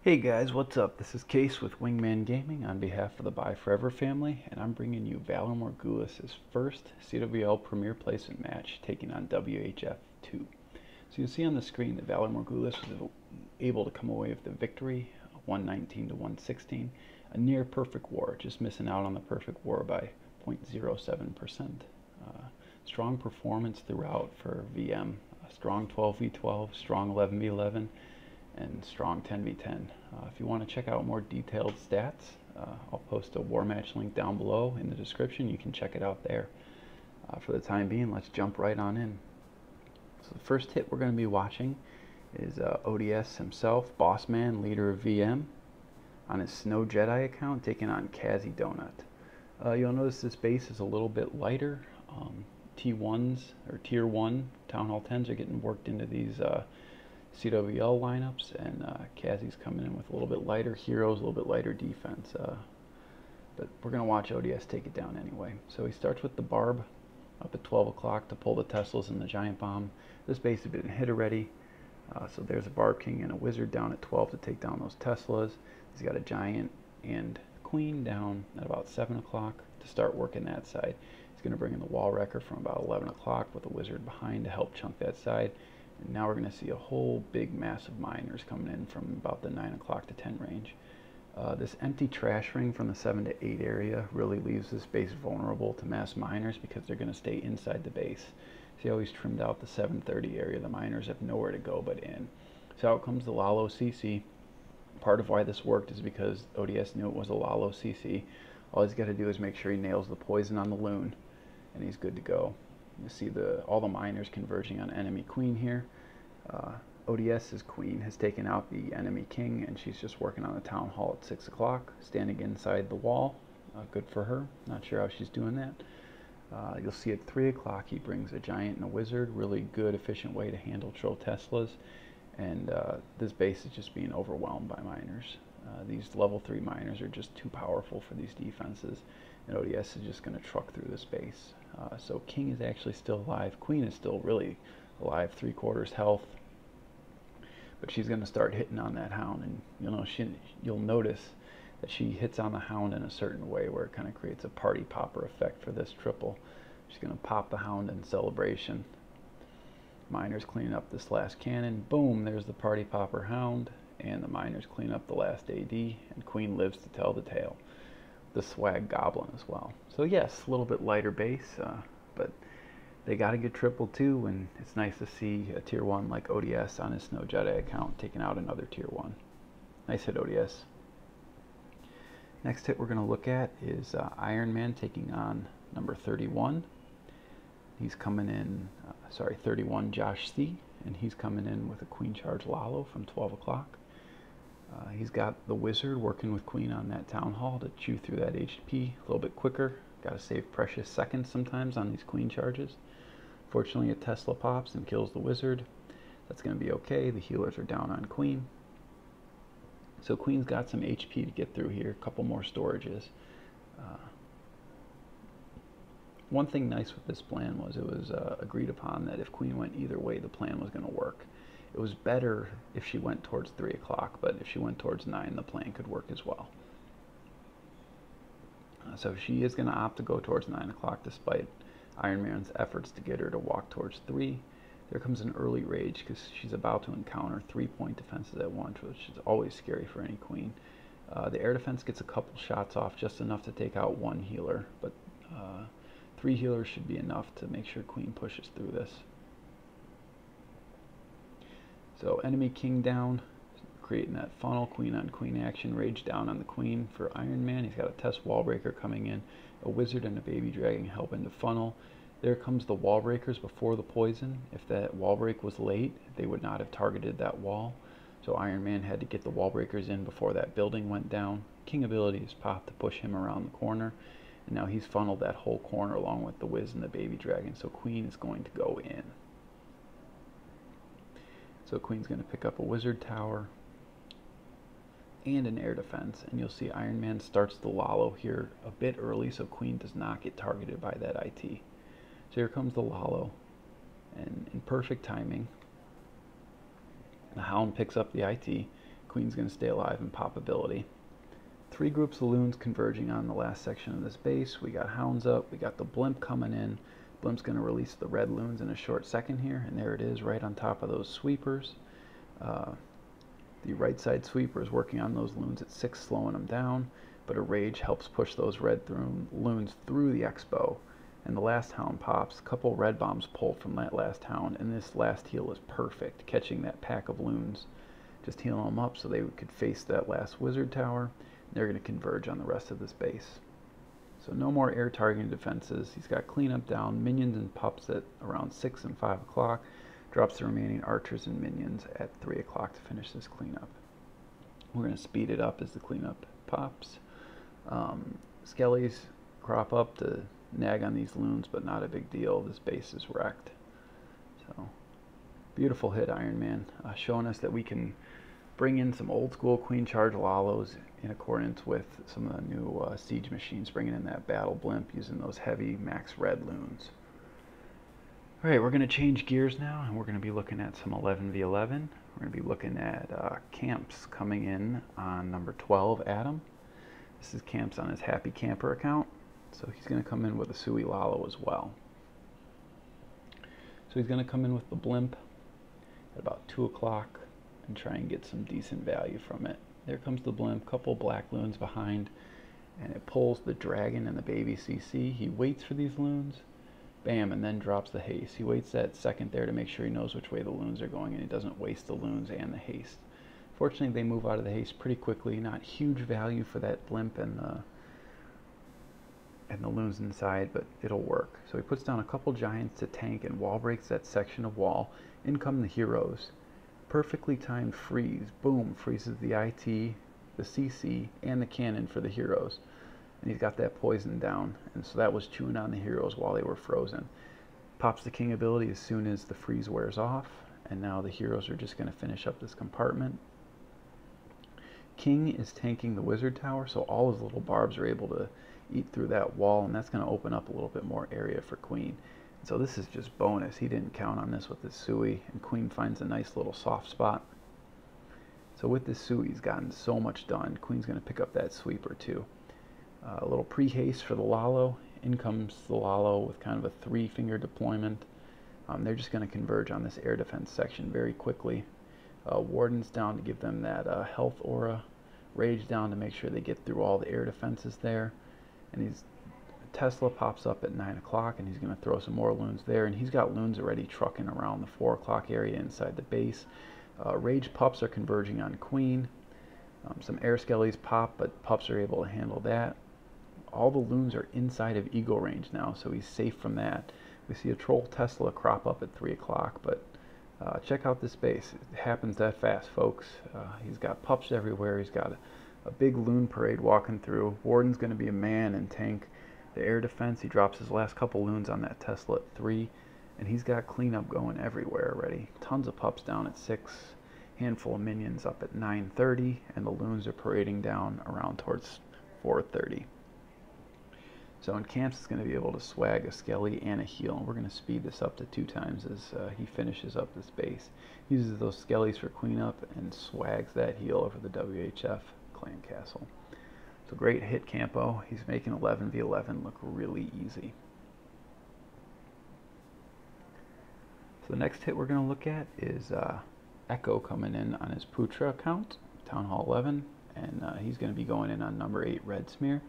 Hey guys, what's up? This is Case with Wingman Gaming on behalf of the Buy Forever family, and I'm bringing you Valar Morghulis' first CWL Premier Placement match taking on WHF2. So you'll see on the screen that Valar Morghulis was able to come away with the victory, 119 to 116, a near perfect war, just missing out on the perfect war by 0.07%. Strong performance throughout for VM, strong 12v12, strong 11v11, and strong 10v10. If you want to check out more detailed stats, I'll post a war match link down below in the description. You can check it out there. For the time being, let's jump right on in. So the first hit we're going to be watching is ODS himself, Boss Man, leader of VM, on his Snow Jedi account, taking on Kazi Donut. You'll notice this base is a little bit lighter. T1s, or Tier 1 Town Hall 10s are getting worked into these CWL lineups, and Kazi's coming in with a little bit lighter heroes, a little bit lighter defense. But we're going to watch ODS take it down anyway. So he starts with the Barb up at 12 o'clock to pull the Teslas and the Giant Bomb. This base has been hit already. So there's a Barb King and a Wizard down at 12 to take down those Teslas. He's got a Giant and Queen down at about 7 o'clock to start working that side. He's going to bring in the Wall Wrecker from about 11 o'clock with a Wizard behind to help chunk that side. And now we're going to see a whole big mass of miners coming in from about the 9 o'clock to 10 range. This empty trash ring from the 7 to 8 area really leaves this base vulnerable to mass miners because they're going to stay inside the base. See how he's trimmed out the 7:30 area? The miners have nowhere to go but in. So out comes the Lalo CC. Part of why this worked is because ODS knew it was a Lalo CC. All he's got to do is make sure he nails the poison on the loon, and he's good to go. You see all the miners converging on enemy queen here. ODS's queen has taken out the enemy king, and she's just working on the town hall at 6 o'clock, standing inside the wall. Good for her. Not sure how she's doing that. You'll see at 3 o'clock he brings a giant and a wizard. Really good, efficient way to handle Tro Teslas. And this base is just being overwhelmed by miners. These level 3 miners are just too powerful for these defenses, and ODS is just going to truck through this base. So King is actually still alive. Queen is still really alive, 3/4 health. But she's going to start hitting on that Hound, and you'll notice that she hits on the Hound in a certain way where it kind of creates a party popper effect for this triple. She's going to pop the Hound in celebration. Miners cleaning up this last cannon. Boom, there's the party popper Hound, and the miners clean up the last AD, and Queen lives to tell the tale. The swag goblin as well. So yes, a little bit lighter base, but they got a good triple too, and it's nice to see a tier 1 like ODS on his Snow Jedi account taking out another tier 1. Nice hit, ODS. Next hit we're going to look at is Iron Man taking on number 31. He's coming in, 31 Josh C, and he's coming in with a Queen Charge Lalo from 12 o'clock. He's got the Wizard working with Queen on that Town Hall to chew through that HP a little bit quicker. Got to save precious seconds sometimes on these Queen charges. Fortunately, a Tesla pops and kills the Wizard. That's going to be okay. The healers are down on Queen. So Queen's got some HP to get through here. A couple more storages. One thing nice with this plan was it was agreed upon that if Queen went either way, the plan was going to work. It was better if she went towards 3 o'clock, but if she went towards 9, the plan could work as well. So she is going to opt to go towards 9 o'clock despite Iron Man's efforts to get her to walk towards 3. There comes an early rage because she's about to encounter 3-point defenses at once, which is always scary for any queen. The air defense gets a couple shots off, just enough to take out 1 healer, but 3 healers should be enough to make sure Queen pushes through this. So enemy king down, creating that funnel, queen on queen action, rage down on the queen for Iron Man. He's got a test wall breaker coming in, a wizard and a baby dragon helping to funnel. There comes the wall breakers before the poison. If that wall break was late, they would not have targeted that wall. So Iron Man had to get the wall breakers in before that building went down. King abilities popped to push him around the corner. And now he's funneled that whole corner along with the Wiz and the baby dragon. So Queen is going to go in. So Queen's going to pick up a wizard tower and an air defense. And you'll see Iron Man starts the Lalo here a bit early so Queen does not get targeted by that IT. So here comes the Lalo. And in perfect timing, the Hound picks up the IT. Queen's going to stay alive and pop ability. 3 groups of loons converging on the last section of this base. We got hounds up, we got the blimp coming in. Blimp's going to release the red loons in a short second here, and there it is right on top of those sweepers. The right side sweeper is working on those loons at 6, slowing them down, but a rage helps push those red loons through the X-bow. And the last hound pops. A couple red bombs pulled from that last hound, and this last heal is perfect, catching that pack of loons, just healing them up so they could face that last wizard tower. They're going to converge on the rest of this base. So no more air targeting defenses. He's got cleanup down, minions and pups at around 6 and 5 o'clock. Drops the remaining archers and minions at 3 o'clock to finish this cleanup. We're going to speed it up as the cleanup pops. Skellies crop up to nag on these loons, but not a big deal. This base is wrecked. So beautiful hit, Iron Man, showing us that we can bring in some old school Queen Charge Lalos in accordance with some of the new siege machines, bringing in that battle blimp using those heavy max red loons. Alright, we're going to change gears now, and we're going to be looking at some 11v11. We're going to be looking at camps coming in on number 12, Adam. This is camps on his Happy Camper account, so he's going to come in with a Sui Lalo as well. So he's going to come in with the blimp at about 2 o'clock and try and get some decent value from it. There comes the blimp, couple black loons behind, and it pulls the dragon and the baby CC. He waits for these loons, bam, and then drops the haste. He waits that second there to make sure he knows which way the loons are going and he doesn't waste the loons and the haste. Fortunately, they move out of the haste pretty quickly. Not huge value for that blimp and the loons inside, but it'll work. So he puts down a couple giants to tank and wall breaks that section of wall. In come the heroes. Perfectly timed freeze. Boom, freezes the IT, the CC, and the cannon for the heroes. And he's got that poison down, and so that was chewing on the heroes while they were frozen. Pops the king ability as soon as the freeze wears off, and now the heroes are just going to finish up this compartment. King is tanking the wizard tower, so all his little barbs are able to eat through that wall, and that's going to open up a little bit more area for Queen. So this is just bonus. He didn't count on this with his Sui, and Queen finds a nice little soft spot. So with this Sui, he's gotten so much done. Queen's going to pick up that sweeper too. A little pre-haste for the Lalo. In comes the Lalo with kind of a 3-finger deployment. They're just going to converge on this air defense section very quickly. Warden's down to give them that health aura. Rage down to make sure they get through all the air defenses there. And Tesla pops up at 9 o'clock, and he's going to throw some more loons there. And he's got loons already trucking around the 4 o'clock area inside the base. Rage pups are converging on Queen. Some air skellies pop, but pups are able to handle that. All the loons are inside of eagle range now, so he's safe from that. We see a troll Tesla crop up at 3 o'clock, but check out this base. It happens that fast, folks. He's got pups everywhere. He's got a big loon parade walking through. Warden's going to be a man and tank the air defense. He drops his last couple loons on that Tesla at 3, and he's got cleanup going everywhere already. Tons of pups down at 6, handful of minions up at 9:30, and the loons are parading down around towards 4:30. So in camps, it's going to be able to swag a skelly and a heal, and we're going to speed this up to 2 times as he finishes up this base. Uses those skellies for cleanup and swags that heal over the WHF clan castle. So great hit campo. He's making 11v11 look really easy. So the next hit we're going to look at is Echo coming in on his Putra account, Town Hall 11, and he's going to be going in on number 8 Red Smear.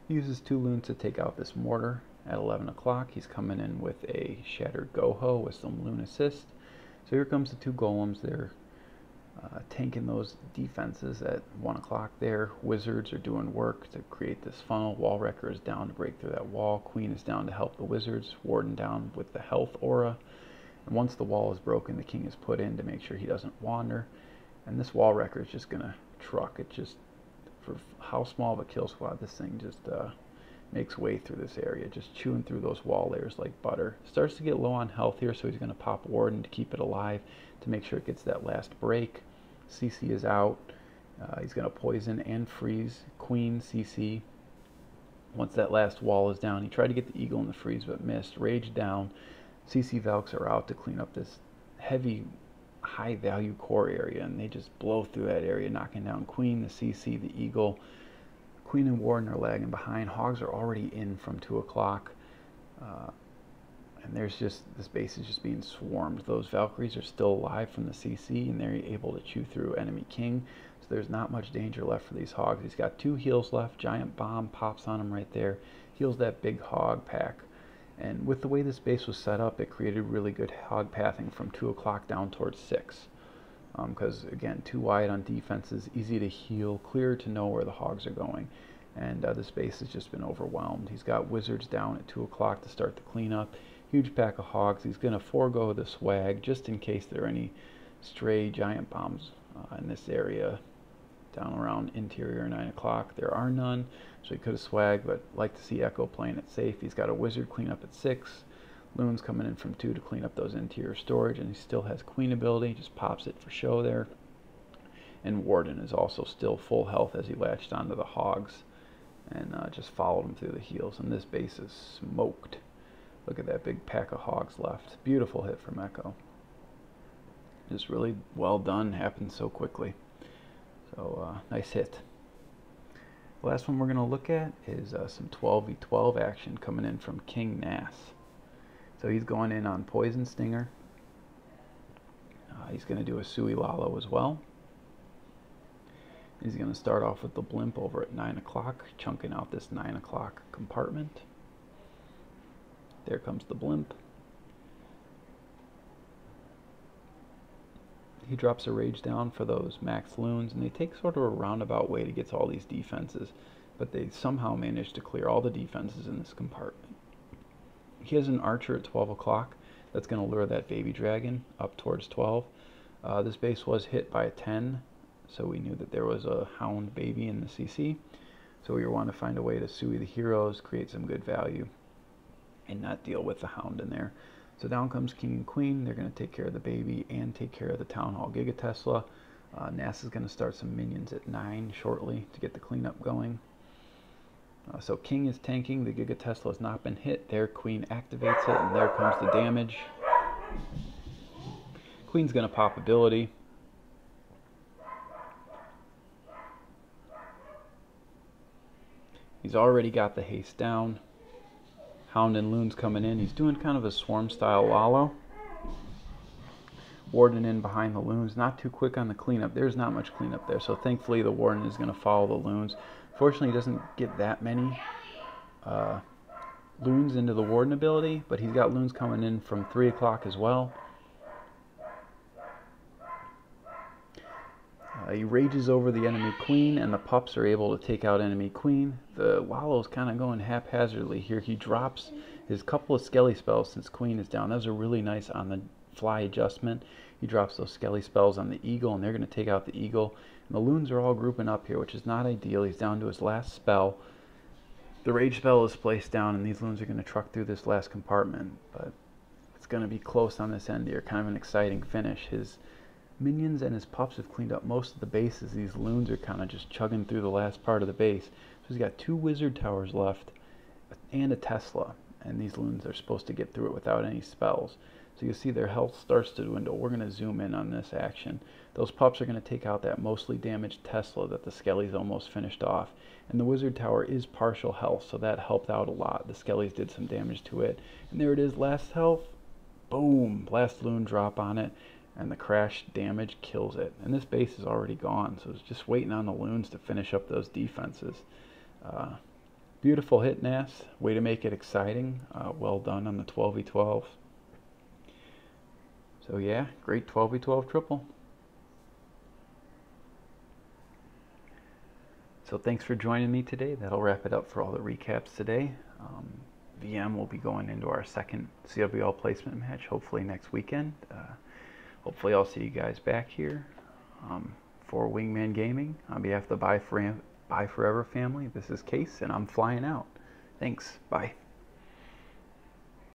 He uses 2 loons to take out this mortar at 11 o'clock. He's coming in with a Shattered Goho with some loon assist. So here comes the 2 golems. They're tanking those defenses at 1 o'clock there. Wizards are doing work to create this funnel. Wall Wrecker is down to break through that wall. Queen is down to help the wizards. Warden down with the health aura. And once the wall is broken, the king is put in to make sure he doesn't wander. And this Wall Wrecker is just going to truck. It just, for how small of a kill squad, this thing just makes way through this area, just chewing through those wall layers like butter. Starts to get low on health here, so he's going to pop Warden to keep it alive to make sure it gets that last break. CC is out. He's going to poison and freeze Queen CC. Once that last wall is down, he tried to get the eagle in the freeze but missed. Rage down. CC Valks are out to clean up this heavy high value core area, and they just blow through that area, knocking down queen, the CC, the eagle. Queen and warden are lagging behind. Hogs are already in from 2 o'clock. And there's just, this base is just being swarmed. Those Valkyries are still alive from the CC, and they're able to chew through enemy king. So there's not much danger left for these hogs. He's got 2 heals left. Giant bomb pops on him right there. Heals that big hog pack. And with the way this base was set up, it created really good hog pathing from 2 o'clock down towards 6. Because, again, too wide on defenses, easy to heal, clear to know where the hogs are going. And this base has just been overwhelmed. He's got wizards down at 2 o'clock to start the cleanup. Huge pack of hogs. He's going to forego the swag just in case there are any stray giant bombs in this area down around interior 9 o'clock. There are none, so he could have swagged, but like to see Echo playing it safe. He's got a wizard cleanup at 6. Loons coming in from 2 to clean up those interior storage, and he still has queen ability, just pops it for show there. And Warden is also still full health as he latched onto the hogs and just followed him through the heals, and this base is smoked. Look at that big pack of hogs left. Beautiful hit from Echo. Just really well done, happened so quickly. So nice hit. The last one we're going to look at is some 12v12 action coming in from King Nass. So he's going in on Poison Stinger. He's going to do a Sui Lalo as well. He's going to start off with the blimp over at 9 o'clock, chunking out this 9 o'clock compartment. There comes the blimp. He drops a rage down for those max loons, and they take sort of a roundabout way to get to all these defenses, but they somehow manage to clear all the defenses in this compartment. He has an archer at 12 o'clock that's going to lure that baby dragon up towards 12. This base was hit by a 10, so we knew that there was a hound baby in the CC. So we want to find a way to Sui the heroes, create some good value, and not deal with the hound in there. So down comes king and queen. They're going to take care of the baby and take care of the town hall Giga Tesla. Nass is going to start some minions at 9 shortly to get the cleanup going. So king is tanking. The Giga Tesla has not been hit. There, queen activates it, and there comes the damage. Queen's going to pop ability. He's already got the haste down. Hound and loons coming in. He's doing kind of a swarm style Lalo. Warden in behind the loons. Not too quick on the cleanup. There's not much cleanup there, so thankfully the Warden is going to follow the loons. Fortunately, he doesn't get that many loons into the Warden ability, but he's got loons coming in from 3 o'clock as well. He rages over the enemy queen, and the pups are able to take out enemy queen. The Lalo's kind of going haphazardly here. He drops his couple of skelly spells since queen is down. That was a really nice on the fly adjustment. He drops those skelly spells on the eagle, and they're going to take out the eagle. And the loons are all grouping up here, which is not ideal. He's down to his last spell. The rage spell is placed down, and these loons are going to truck through this last compartment. But it's going to be close on this end here. Kind of an exciting finish. His minions and his pups have cleaned up most of the bases. These loons are kind of just chugging through the last part of the base. So he's got 2 wizard towers left and a Tesla, and these loons are supposed to get through it without any spells. So you see their health starts to dwindle. We're going to zoom in on this action. Those pups are going to take out that mostly damaged Tesla that the Skellies almost finished off. And the wizard tower is partial health, so that helped out a lot. The Skellies did some damage to it. And there it is, last health. Boom! Last loon drop on it. And the crash damage kills it. And this base is already gone, so it's just waiting on the loons to finish up those defenses. Beautiful hit, Nass. Way to make it exciting. Well done on the 12v12. So yeah, great 12v12 triple. So thanks for joining me today. That'll wrap it up for all the recaps today. VM will be going into our second CWL placement match, hopefully next weekend. Hopefully I'll see you guys back here for Wingman Gaming. On behalf of the Bye Forever family, this is Case, and I'm flying out. Thanks. Bye.